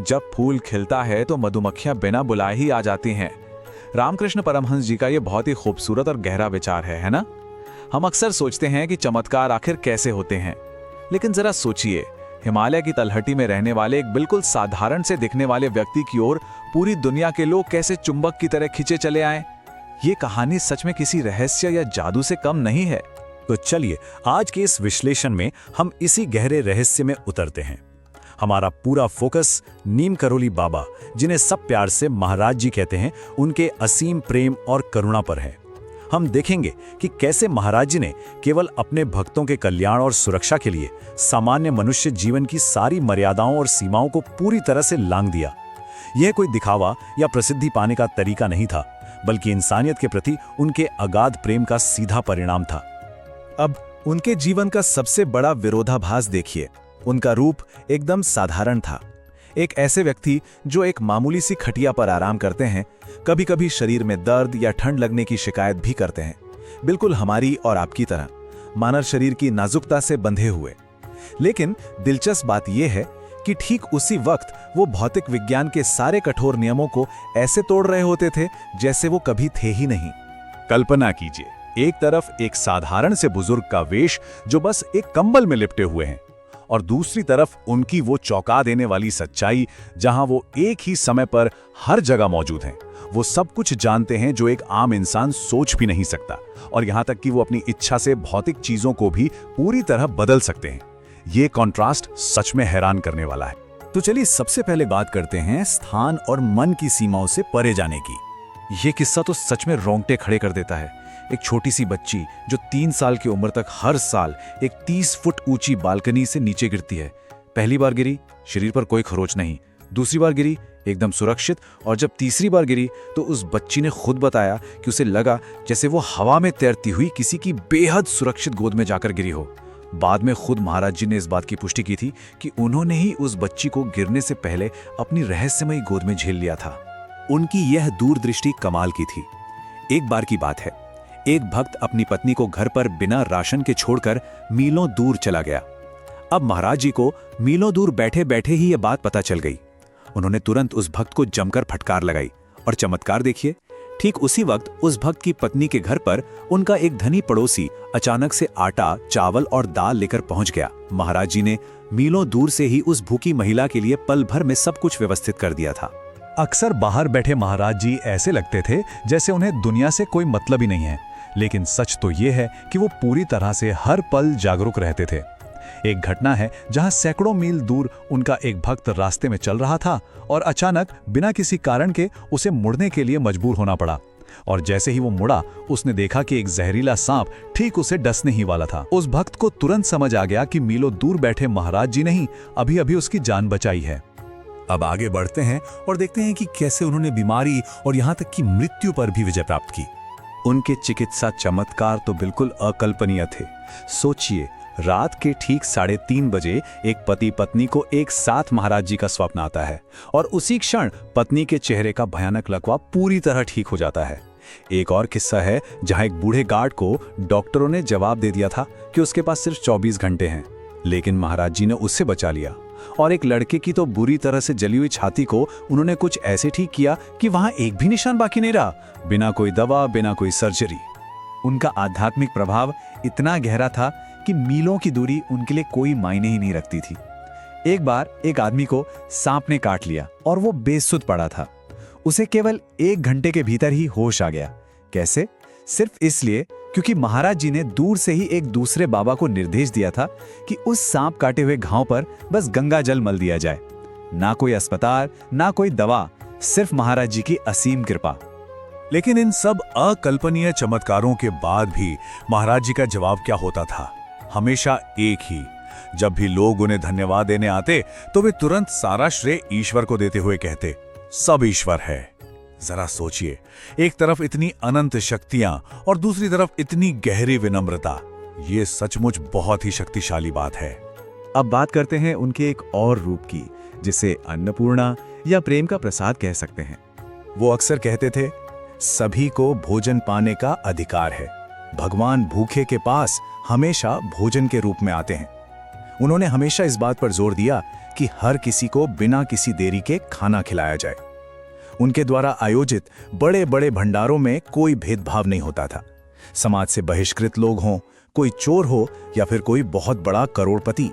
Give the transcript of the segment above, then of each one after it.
जब फूल खिलता है तो मधुमक्खियां बिना बुलाए ही आ जाती हैं। रामकृष्ण परमहंस जी का ये बहुत ही खूबसूरत और गहरा विचार है ना? हम अक्सर सोचते हैं कि चमत्कार आखिर कैसे होते हैं, लेकिन जरा सोचिए, हिमालय की तलहटी में रहने वाले एक बिल्कुल साधारण से दिखने वाले व्यक्ति की ओर पूरी दुनिया के लोग कैसे चुंबक की तरह खींचे चले आए। ये कहानी सच में किसी रहस्य या जादू से कम नहीं है। तो चलिए आज के इस विश्लेषण में हम इसी गहरे रहस्य में उतरते हैं। हमारा पूरा फोकस नीम करोली बाबा, जिन्हें सब प्यार से महाराज जी कहते हैं, उनके असीम प्रेम और करुणा पर है। हम देखेंगे कि कैसे महाराज जी ने केवल अपने भक्तों के कल्याण और सुरक्षा के लिए सामान्य मनुष्य जीवन की सारी मर्यादाओं और सीमाओं को पूरी तरह से लांघ दिया। यह कोई दिखावा या प्रसिद्धि पाने का तरीका नहीं था, बल्कि इंसानियत के प्रति उनके अगाध प्रेम का सीधा परिणाम था। अब उनके जीवन का सबसे बड़ा विरोधाभास देखिए। उनका रूप एकदम साधारण था। एक ऐसे व्यक्ति जो एक मामूली सी खटिया पर आराम करते हैं, कभी-कभी शरीर में दर्द या ठंड लगने की शिकायत भी करते हैं, बिल्कुल हमारी और आपकी तरह, मानव शरीर की नाजुकता से बंधे हुए। लेकिन दिलचस्प बात यह है कि ठीक उसी वक्त वो भौतिक विज्ञान के सारे कठोर नियमों को ऐसे तोड़ रहे होते थे जैसे वो कभी थे ही नहीं। कल्पना कीजिए, एक तरफ एक साधारण से बुजुर्ग का वेश जो बस एक कंबल में लिपटे हुए हैं, और दूसरी तरफ उनकी वो चौंका देने वाली सच्चाई जहां वो एक ही समय पर हर जगह मौजूद हैं। वो सब कुछ जानते हैं जो एक आम इंसान सोच भी नहीं सकता, और यहां तक कि वो अपनी इच्छा से भौतिक चीजों को भी पूरी तरह बदल सकते हैं। ये कॉन्ट्रास्ट सच में हैरान करने वाला है। तो चलिए सबसे पहले बात करते हैं स्थान और मन की सीमाओं से परे जाने की। ये किस्सा तो सच में रोंगटे खड़े कर देता है। एक छोटी सी बच्ची जो 3 साल की उम्र तक हर साल एक 30 फुट ऊंची बालकनी से नीचे गिरती है। पहली बार गिरी, शरीर पर कोई खरोच नहीं। दूसरी बार गिरी, एकदम सुरक्षित। और जब तीसरी बार गिरी तो उस बच्ची ने खुद बताया कि उसे लगा जैसे वो हवा में तैरती हुई किसी की बेहद सुरक्षित गोद में जाकर गिरी हो। बाद में खुद महाराज जी ने इस बात की पुष्टि की थी कि उन्होंने ही उस बच्ची को गिरने से पहले अपनी रहस्यमयी गोद में झेल लिया था। उनकी यह दूरदृष्टि कमाल की थी। एक बार की बात है, एक भक्त अपनी पत्नी को घर पर बिना राशन के छोड़कर मीलों दूर चला गया। अब महाराज जी को मीलों दूर बैठे बैठे ही यह बात पता चल गई। उन्होंने तुरंत उस भक्त को जमकर फटकार लगाई, और चमत्कार देखिए, ठीक उसी वक्त उस भक्त की पत्नी के घर पर उनका एक धनी पड़ोसी अचानक से आटा, चावल और दाल लेकर पहुंच गया। महाराज जी ने मीलों दूर से ही उस भूखी महिला के लिए पल भर में सब कुछ व्यवस्थित कर दिया था। अक्सर बाहर बैठे महाराज जी ऐसे लगते थे जैसे उन्हें दुनिया से कोई मतलब ही नहीं है, लेकिन सच तो ये है कि वो पूरी तरह से हर पल जागरूक रहते थे। एक घटना है जहां सैकड़ों मील दूर उनका एक भक्त रास्ते में चल रहा था और अचानक बिना किसी कारण के उसे मुड़ने के लिए मजबूर होना पड़ा। और जैसे ही वो मुड़ा, उसने देखा कि एक जहरीला सांप ठीक उसे डसने ही वाला था। उस भक्त को तुरंत समझ आ गया कि मीलों दूर बैठे महाराज जी ने ही अभी अभी उसकी जान बचाई है। अब आगे बढ़ते हैं और देखते हैं कि कैसे उन्होंने बीमारी और यहां तक कि मृत्यु पर भी विजय प्राप्त की। उनके चिकित्सा चमत्कार तो बिल्कुल अकल्पनीय थे। सोचिए, रात के ठीक 3:30 बजे एक पति पत्नी को एक साथ महाराज जी का स्वप्न आता है, और उसी क्षण पत्नी के चेहरे का भयानक लकवा पूरी तरह ठीक हो जाता है। एक और किस्सा है जहां एक बूढ़े गार्ड को डॉक्टरों ने जवाब दे दिया था कि उसके पास सिर्फ 24 घंटे हैं, लेकिन महाराज जी ने उससे बचा लिया। और एक लड़के की तो बुरी तरह से जली हुई छाती को उन्होंने कुछ ऐसे ठीक किया कि वहां एक भी निशान बाकी नहीं रहा, बिना कोई दवा, बिना कोई सर्जरी। उनका आध्यात्मिक प्रभाव इतना गहरा था कि मीलों की दूरी उनके लिए कोई मायने ही नहीं रखती थी। एक बार एक आदमी को सांप ने काट लिया और वो बेसुध पड़ा था। उसे केवल 1 घंटे के भीतर ही होश आ गया। कैसे? सिर्फ इसलिए क्योंकि महाराज जी ने दूर से ही एक दूसरे बाबा को निर्देश दिया था कि उस सांप काटे हुए घाव पर बस गंगा जल मल दिया जाए। ना कोई अस्पताल, ना कोई दवा, सिर्फ महाराज जी की असीम कृपा। लेकिन इन सब अकल्पनीय चमत्कारों के बाद भी महाराज जी का जवाब क्या होता था? हमेशा एक ही। जब भी लोग उन्हें धन्यवाद देने आते तो वे तुरंत सारा श्रेय ईश्वर को देते हुए कहते, सब ईश्वर है। जरा सोचिए, एक तरफ इतनी अनंत शक्तियां और दूसरी तरफ इतनी गहरी विनम्रता। ये सचमुच बहुत ही शक्तिशाली बात है। अब बात करते हैं उनके एक और रूप की, जिसे अन्नपूर्णा या प्रेम का प्रसाद कह सकते हैं। वो अक्सर कहते थे, सभी को भोजन पाने का अधिकार है। भगवान भूखे के पास हमेशा भोजन के रूप में आते हैं। उन्होंने हमेशा इस बात पर जोर दिया कि हर किसी को बिना किसी देरी के खाना खिलाया जाए। उनके द्वारा आयोजित बड़े बड़े भंडारों में कोई भेदभाव नहीं होता था। समाज से बहिष्कृत लोग हों, कोई चोर हो या फिर कोई बहुत बड़ा करोड़पति,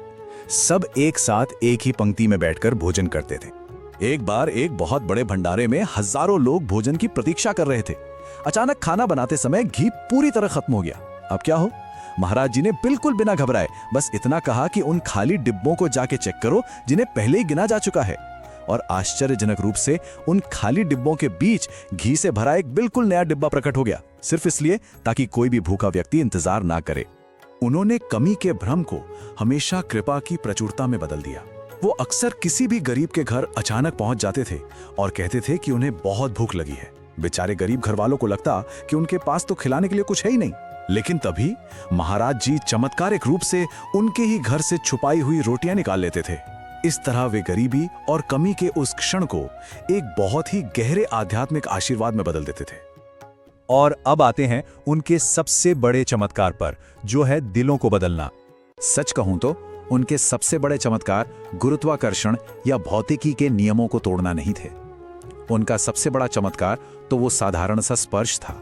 सब एक साथ एक ही पंक्ति में बैठकर भोजन करते थे। एक बार एक बहुत बड़े भंडारे में हजारों लोग भोजन की प्रतीक्षा कर रहे थे। अचानक खाना बनाते समय घी पूरी तरह खत्म हो गया। अब क्या हो? महाराज जी ने बिल्कुल बिना घबराए बस इतना कहा कि उन खाली डिब्बों को जाके चेक करो जिन्हें पहले ही गिना जा चुका है। और आश्चर्यजनक रूप से उन खाली डिब्बों के बीच घी से भरा एक बिल्कुल नया डिब्बा प्रकट हो गया, सिर्फ इसलिए ताकि कोई भी भूखा व्यक्ति इंतजार ना करे। उन्होंने कमी के भ्रम को हमेशा कृपा की प्रचुरता में बदल दिया। वो अक्सर किसी भी गरीब के घर अचानक पहुंच जाते थे और कहते थे कि उन्हें बहुत भूख लगी है। बेचारे गरीब घर वालों को लगता कि उनके पास तो खिलाने के लिए कुछ है ही नहीं। लेकिन तभी महाराज जी चमत्कारिक रूप से उनके ही घर से छुपाई हुई रोटियां निकाल लेते थे। इस तरह वे गरीबी और कमी के उस क्षण को एक बहुत ही गहरे आध्यात्मिक आशीर्वाद में बदल देते थे। और अब आते हैं उनके सबसे बड़े चमत्कार पर, जो है दिलों को बदलना। सच कहूं तो उनके सबसे बड़े चमत्कार गुरुत्वाकर्षण या भौतिकी के नियमों को तोड़ना नहीं थे। उनका सबसे बड़ा चमत्कार तो वो साधारण सा स्पर्श था।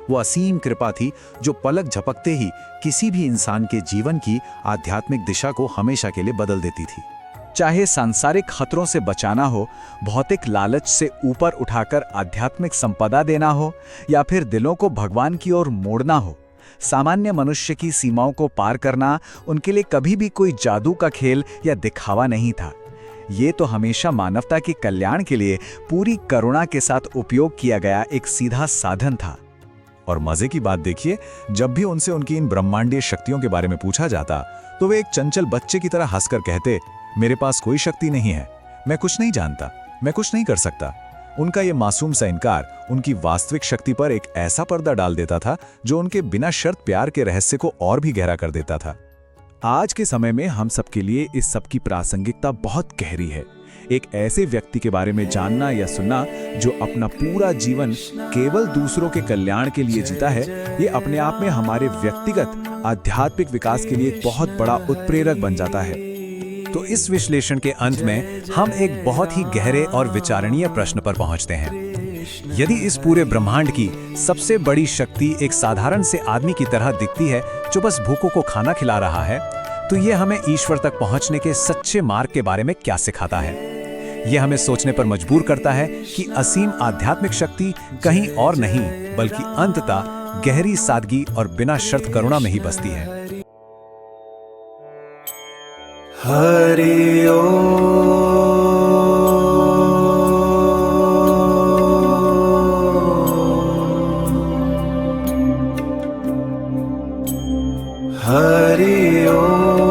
वो असीम कृपा थी जो पलक झपकते ही किसी भी इंसान के जीवन की आध्यात्मिक दिशा को हमेशा के लिए बदल देती थी। चाहे सांसारिक खतरों से बचाना हो, भौतिक लालच से ऊपर उठाकर आध्यात्मिक संपदा देना हो, या फिर दिलों को भगवान की ओर मोड़ना हो, सामान्य मनुष्य की सीमाओं को पार करना उनके लिए कभी भी कोई जादू का खेल या दिखावा नहीं था। ये तो हमेशा मानवता के कल्याण के लिए पूरी करुणा के साथ उपयोग किया गया एक सीधा साधन था। और मजे की बात देखिए, जब भी उनसे उनकी इन ब्रह्मांडीय शक्तियों के बारे में पूछा जाता तो वे एक चंचल बच्चे की तरह हंसकर कहते, मेरे पास कोई शक्ति नहीं है, मैं कुछ नहीं जानता, मैं कुछ नहीं कर सकता। उनका ये मासूम सा इनकार उनकी वास्तविक शक्ति पर एक ऐसा पर्दा डाल देता था जो उनके बिना शर्त प्यार के रहस्य को और भी गहरा कर देता था। आज के समय में हम सबके लिए इस सब की प्रासंगिकता बहुत गहरी है। एक ऐसे व्यक्ति के बारे में जानना या सुनना जो अपना पूरा जीवन केवल दूसरों के कल्याण के लिए जीता है, ये अपने आप में हमारे व्यक्तिगत आध्यात्मिक विकास के लिए एक बहुत बड़ा उत्प्रेरक बन जाता है। तो इस विश्लेषण के अंत में हम एक बहुत ही गहरे और विचारणीय प्रश्न पर पहुंचते हैं। यदि इस पूरे ब्रह्मांड की सबसे बड़ी शक्ति एक साधारण से आदमी की तरह दिखती है जो बस भूखों को खाना खिला रहा है, तो ये हमें ईश्वर तक पहुंचने के सच्चे मार्ग के बारे में क्या सिखाता है? यह हमें सोचने पर मजबूर करता है कि असीम आध्यात्मिक शक्ति कहीं और नहीं बल्कि अंततः गहरी सादगी और बिना शर्त करुणा में ही बसती है। हरि ओम। हरि ओम।